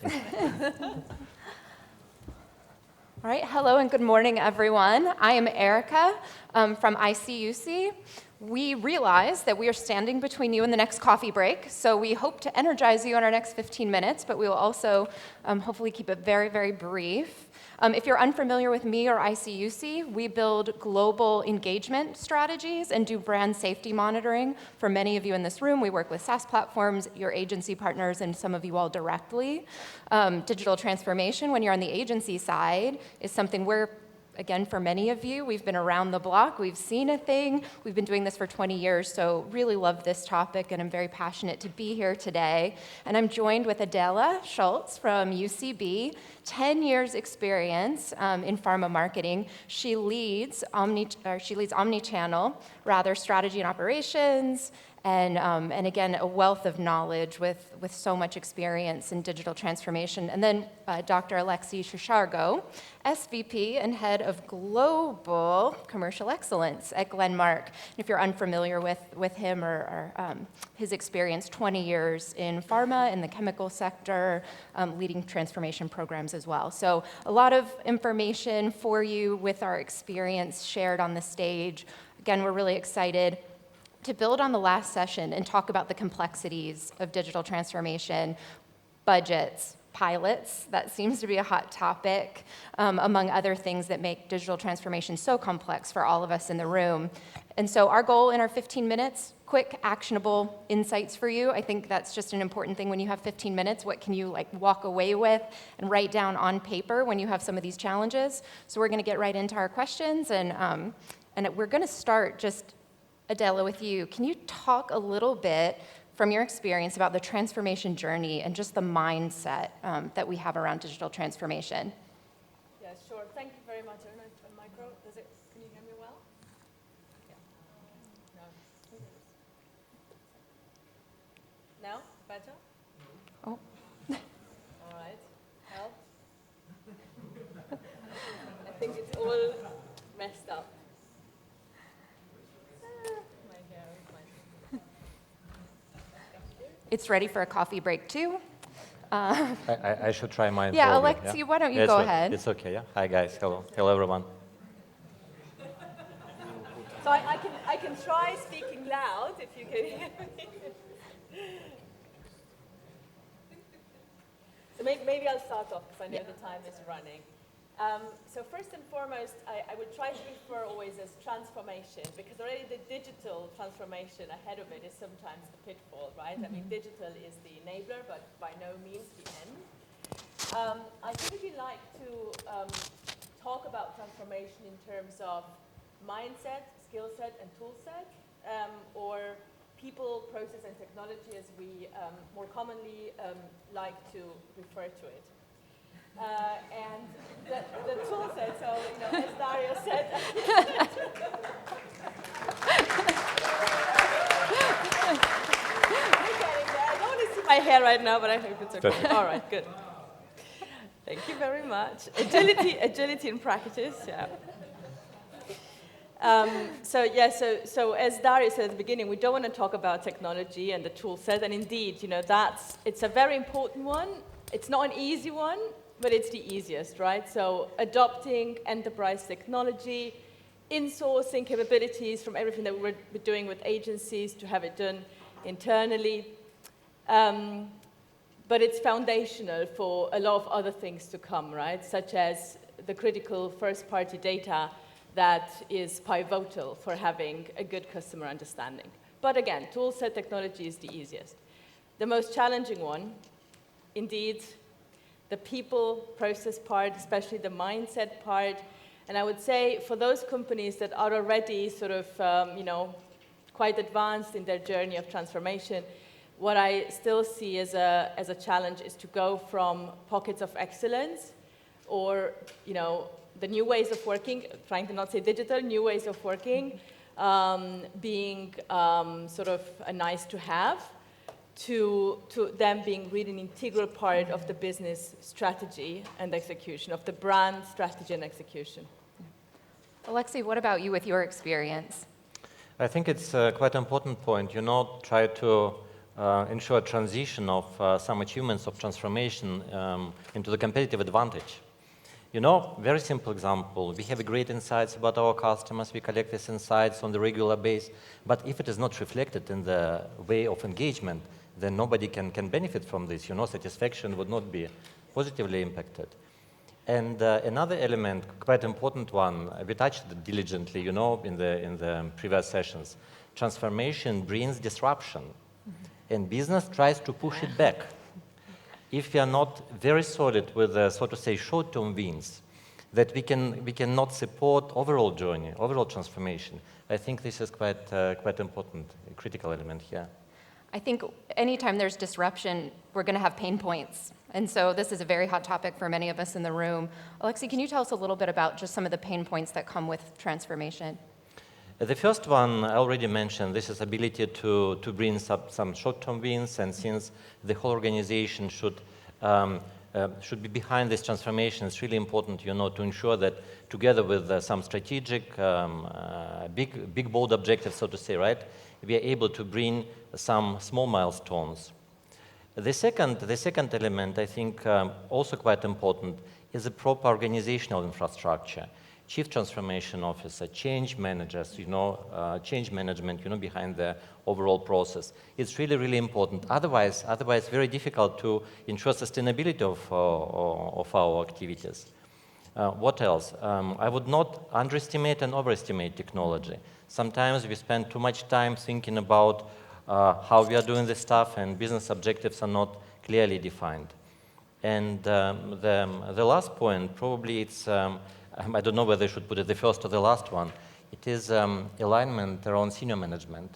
All right, hello and good morning, everyone. I am Erika from ICUC. We realize that we are standing between you and the next coffee break, so we hope to energize you in our next 15 minutes, but we will also hopefully keep it very, very brief. If you're unfamiliar with me or ICUC, we build global engagement strategies and do brand safety monitoring. For many of you in this room, we work with SaaS platforms, your agency partners, and some of you all directly. Digital transformation, when you're on the agency side, is something we're again, for many of you, we've been around the block, we've seen a thing, we've been doing this for 20 years, so really love this topic, and I'm very passionate to be here today. And I'm joined with Adela Schulz from UCB, 10 years experience in pharma marketing. She leads Omnichannel, strategy and operations, and again, a wealth of knowledge with so much experience in digital transformation. And then Dr. Alexey Cherchago, SVP and head of global commercial excellence at Glenmark. And if you're unfamiliar with him or his experience, 20 years in pharma, in the chemical sector, leading transformation programs as well. So a lot of information for you with our experience shared on the stage. Again, we're really excited to build on the last session and talk about the complexities of digital transformation, budgets, pilots. That seems to be a hot topic, among other things that make digital transformation so complex for all of us in the room. And so our goal in our 15 minutes, quick, actionable insights for you. I think that's just an important thing when you have 15 minutes. What can you walk away with and write down on paper when you have some of these challenges? So we're going to get right into our questions, and we're going to start just, Adela, with you. Can you talk a little bit from your experience about the transformation journey and just the mindset that we have around digital transformation? Yeah, sure. Thank you very much. I don't know if the micro, can you hear me well? Yeah. No? Now? Better? Oh. All right. Help? I think it's all messed up. It's ready for a coffee break, too. I should try mine. Yeah, probably, Alexey, why don't you go ahead? It's okay, yeah? Hi, guys. Hello. Hello, everyone. So I can try speaking loud, if you can hear me. So maybe I'll start off, because I know the time is running. So first and foremost, I would try to refer always as transformation, because already the digital transformation ahead of it is sometimes the pitfall, right? I mean, digital is the enabler, but by no means the end. I typically like to talk about transformation in terms of mindset, skill set, and tool set, or people, process, and technology, as we more commonly like to refer to it. And the tool set, so as Dario said. We're getting there. I don't want to see my hair right now, but I hope it's okay. All right, good. Thank you very much. Agility in practice, yeah. So as Dario said at the beginning, we don't want to talk about technology and the tool set, and indeed, it's a very important one. It's not an easy one, but it's the easiest, right? So adopting enterprise technology, insourcing capabilities from everything that we're doing with agencies to have it done internally. But it's foundational for a lot of other things to come, right? Such as the critical first-party data that is pivotal for having a good customer understanding. But again, tool set technology is the easiest. The most challenging one, indeed, the people process part, especially the mindset part. And I would say for those companies that are already sort of, quite advanced in their journey of transformation, what I still see as a challenge is to go from pockets of excellence or, the new ways of working, trying to not say digital, new ways of working, being sort of a nice to have, to them being really an integral part of the business strategy and execution, of the brand strategy and execution. Alexey, what about you with your experience? I think it's a quite important point. Try to ensure transition of some achievements of transformation into the competitive advantage. You know, very simple example, we have great insights about our customers, we collect these insights on the regular basis, but if it is not reflected in the way of engagement, then nobody can benefit from this, you know, satisfaction would not be positively impacted. And another element, quite important one, we touched it diligently, you know, in the previous sessions. Transformation brings disruption, and business tries to push it back. If we are not very solid with, so to say, short-term wins, that we cannot support overall journey, overall transformation. I think this is quite important, a critical element here. I think anytime there's disruption, we're going to have pain points. And so this is a very hot topic for many of us in the room. Alexey, can you tell us a little bit about just some of the pain points that come with transformation? The first one I already mentioned, this is ability to bring some short-term wins, and since the whole organization should be behind this transformation, it's really important, you know, to ensure that together with some strategic, big, bold objectives, so to say, right, we are able to bring some small milestones. The second element, I think, also quite important, is a proper organizational infrastructure. Chief Transformation Officer, change managers, you know, change management, you know, behind the overall process. It's really, really important. Otherwise, very difficult to ensure sustainability of our activities. What else? I would not underestimate and overestimate technology. Sometimes we spend too much time thinking about how we are doing this stuff, and business objectives are not clearly defined. And the last point, probably it's, I don't know whether I should put it the first or the last one. It is alignment around senior management.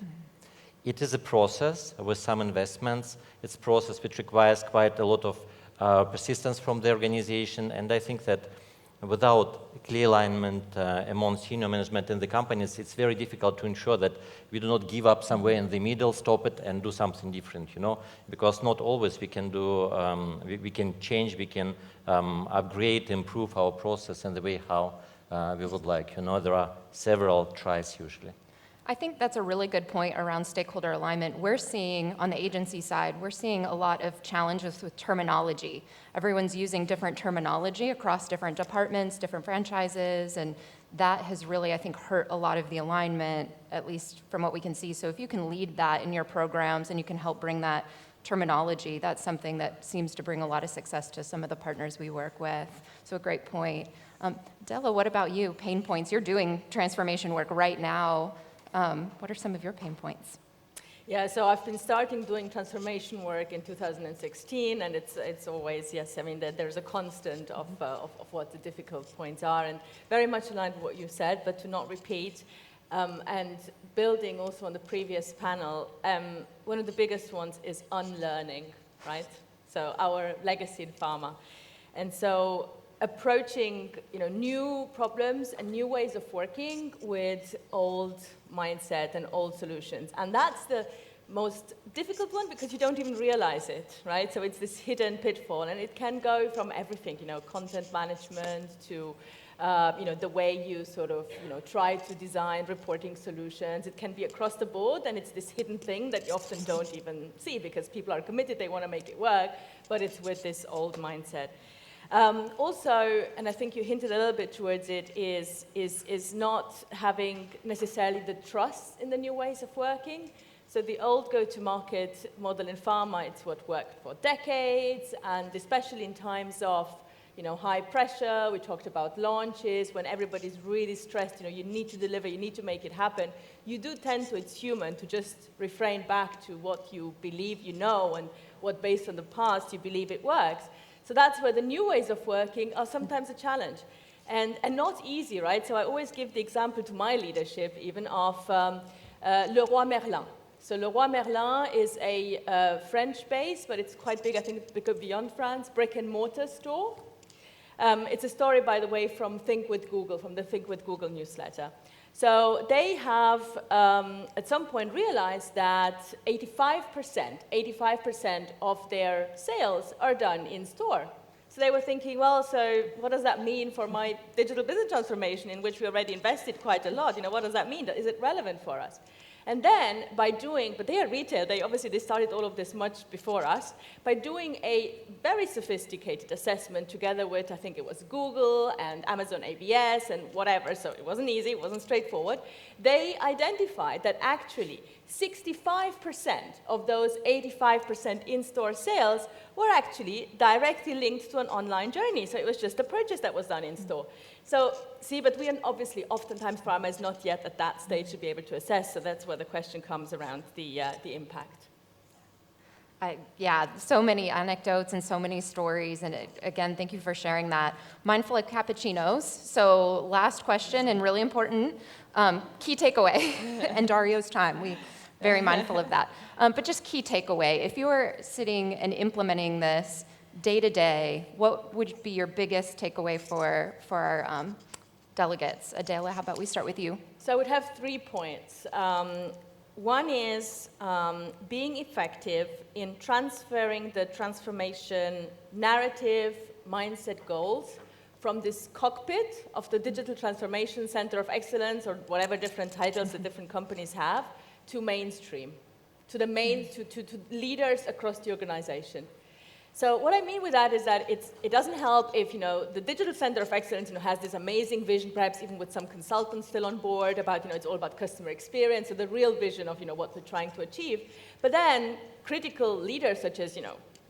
It is a process with some investments. It's a process which requires quite a lot of persistence from the organization. And I think that without clear alignment among senior management in the companies, it's very difficult to ensure that we do not give up somewhere in the middle, stop it, and do something different, you know, because not always we can do, we can change, we can upgrade, improve our process in the way how we would like. You know, there are several tries usually. I think that's a really good point around stakeholder alignment. We're seeing, on the agency side, we're seeing a lot of challenges with terminology. Everyone's using different terminology across different departments, different franchises, and that has really, I think, hurt a lot of the alignment, at least from what we can see. So if you can lead that in your programs and you can help bring that terminology, that's something that seems to bring a lot of success to some of the partners we work with. So a great point. Adela, what about you? Pain points. You're doing transformation work right now. What are some of your pain points? Yeah, so I've been starting doing transformation work in 2016, and it's always, yes, I mean, there's a constant of what the difficult points are, and very much aligned with what you said, but to not repeat. And building also on the previous panel, one of the biggest ones is unlearning, right? So our legacy in pharma. And so approaching, you know, new problems and new ways of working with old mindset and old solutions. And that's the most difficult one because you don't even realize it, right? So it's this hidden pitfall, and it can go from everything, you know, content management to you know, the way you sort of, you know, try to design reporting solutions. It can be across the board, and it's this hidden thing that you often don't even see because people are committed, they want to make it work, but it's with this old mindset. Also, and I think you hinted a little bit towards it, is not having necessarily the trust in the new ways of working. So the old go-to-market model in pharma, it's what worked for decades, and especially in times of, you know, high pressure. We talked about launches, when everybody's really stressed, you know, you need to deliver, you need to make it happen. You do tend to, it's human, to just refrain back to what you believe you know and what, based on the past, you believe it works. So that's where the new ways of working are sometimes a challenge and not easy, right? So I always give the example to my leadership even of Leroy Merlin. So Leroy Merlin is a French-based, but it's quite big, I think it's beyond France, brick-and-mortar store. It's a story, by the way, from Think with Google, from the Think with Google newsletter. So they have, at some point, realized that 85% of their sales are done in store. So they were thinking, well, so what does that mean for my digital business transformation, in which we already invested quite a lot? You know, what does that mean? Is it relevant for us? And then by doing, but they are retail, they started all of this much before us, by doing a very sophisticated assessment together with, I think it was Google and Amazon ABS and whatever, so it wasn't easy, it wasn't straightforward, they identified that actually 65% of those 85% in-store sales were actually directly linked to an online journey. So it was just a purchase that was done in-store. So, see, but we are obviously, oftentimes pharma is not yet at that stage to be able to assess, so that's where the question comes around the impact. Yeah, so many anecdotes and so many stories, and again, thank you for sharing that. Mindful of cappuccinos, so last question, and really important, key takeaway, and Dario's time, we very mindful of that. But just key takeaway, if you were sitting and implementing this day to day, what would be your biggest takeaway for our delegates? Adela, how about we start with you? So I would have 3 points. One is being effective in transferring the transformation narrative, mindset goals from this cockpit of the Digital Transformation Center of Excellence, or whatever different titles the different companies have, to mainstream, to leaders across the organization. So what I mean with that is that it doesn't help if, the Digital Center of Excellence, has this amazing vision, perhaps even with some consultants still on board about, it's all about customer experience, so the real vision of, what we're trying to achieve. But then critical leaders such as,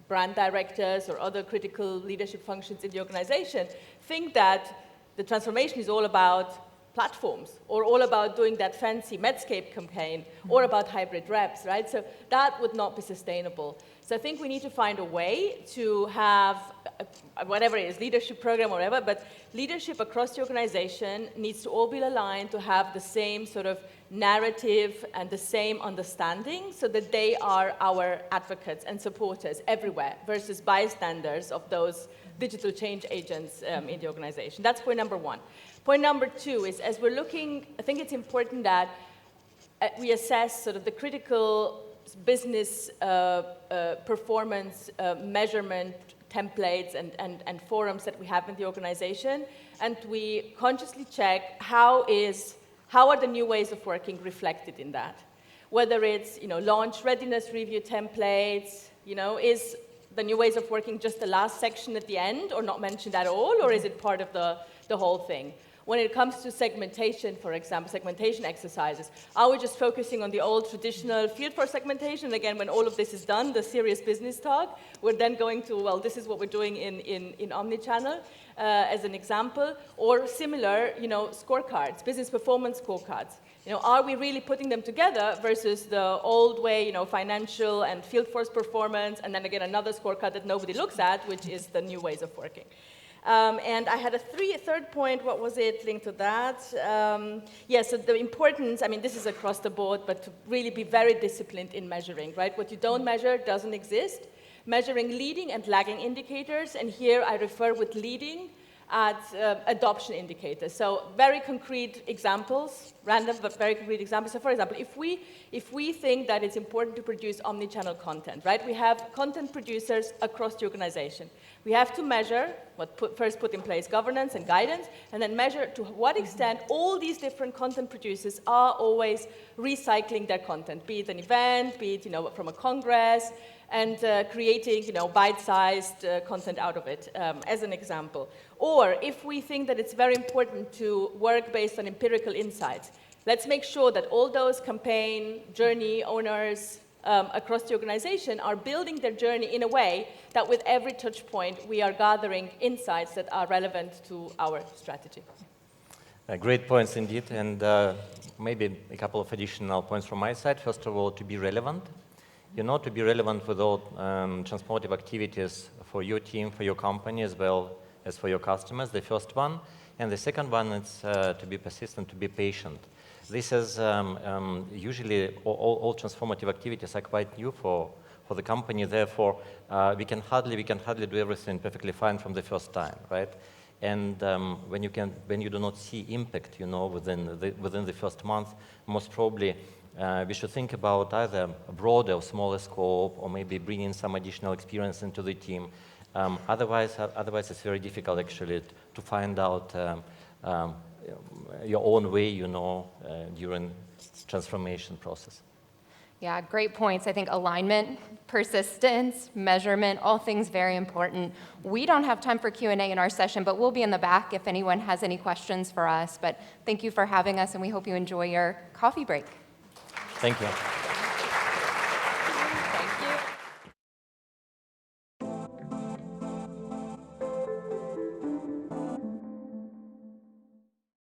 brand directors or other critical leadership functions in the organization think that the transformation is all about platforms, or all about doing that fancy Medscape campaign, or about hybrid reps, right? So that would not be sustainable. So I think we need to find a way to have, whatever it is, leadership program or whatever, but leadership across the organization needs to all be aligned to have the same sort of narrative and the same understanding, so that they are our advocates and supporters everywhere versus bystanders of those digital change agents in the organization. That's point number one. Point number two is, as we're looking, I think it's important that we assess sort of the critical business performance measurement templates and forums that we have in the organization, and we consciously check how are the new ways of working reflected in that. Whether it's launch readiness review templates, is the new ways of working just the last section at the end, or not mentioned at all, or is it part of the whole thing? When it comes to segmentation, for example, segmentation exercises, are we just focusing on the old traditional field force segmentation? Again, when all of this is done, the serious business talk, we're then going to, well, this is what we're doing in Omnichannel as an example, or similar, scorecards, business performance scorecards. Are we really putting them together versus the old way, financial and field force performance, and then again another scorecard that nobody looks at, which is the new ways of working. And I had a third point. What was it linked to that? So the importance, this is across the board, but to really be very disciplined in measuring, right? What you don't measure doesn't exist. Measuring leading and lagging indicators, and here I refer with leading at adoption indicators. So very concrete examples, random but very concrete examples. So for example, if we think that it's important to produce omnichannel content, right? We have content producers across the organization. We have to measure, first put in place governance and guidance, and then measure to what extent all these different content producers are always recycling their content, be it an event, be it from a congress, and creating bite-sized content out of it, as an example. Or if we think that it's very important to work based on empirical insights, let's make sure that all those campaign journey owners across the organization are building their journey in a way that with every touch point we are gathering insights that are relevant to our strategy. Great points indeed, and maybe a couple of additional points from my side. First of all, to be relevant. To be relevant with all transformative activities for your team, for your company, as well as for your customers, the first one. And the second one is to be persistent, to be patient. This is usually all transformative activities are quite new for the company. Therefore, we can hardly do everything perfectly fine from the first time, right? And when you do not see impact, within the first month, most probably we should think about either a broader or smaller scope, or maybe bringing some additional experience into the team. Otherwise, it's very difficult actually to find out your own way, during transformation process. Yeah, great points. I think alignment, persistence, measurement, all things very important. We don't have time for Q&A in our session, but we'll be in the back if anyone has any questions for us. But thank you for having us, and we hope you enjoy your coffee break. Thank you.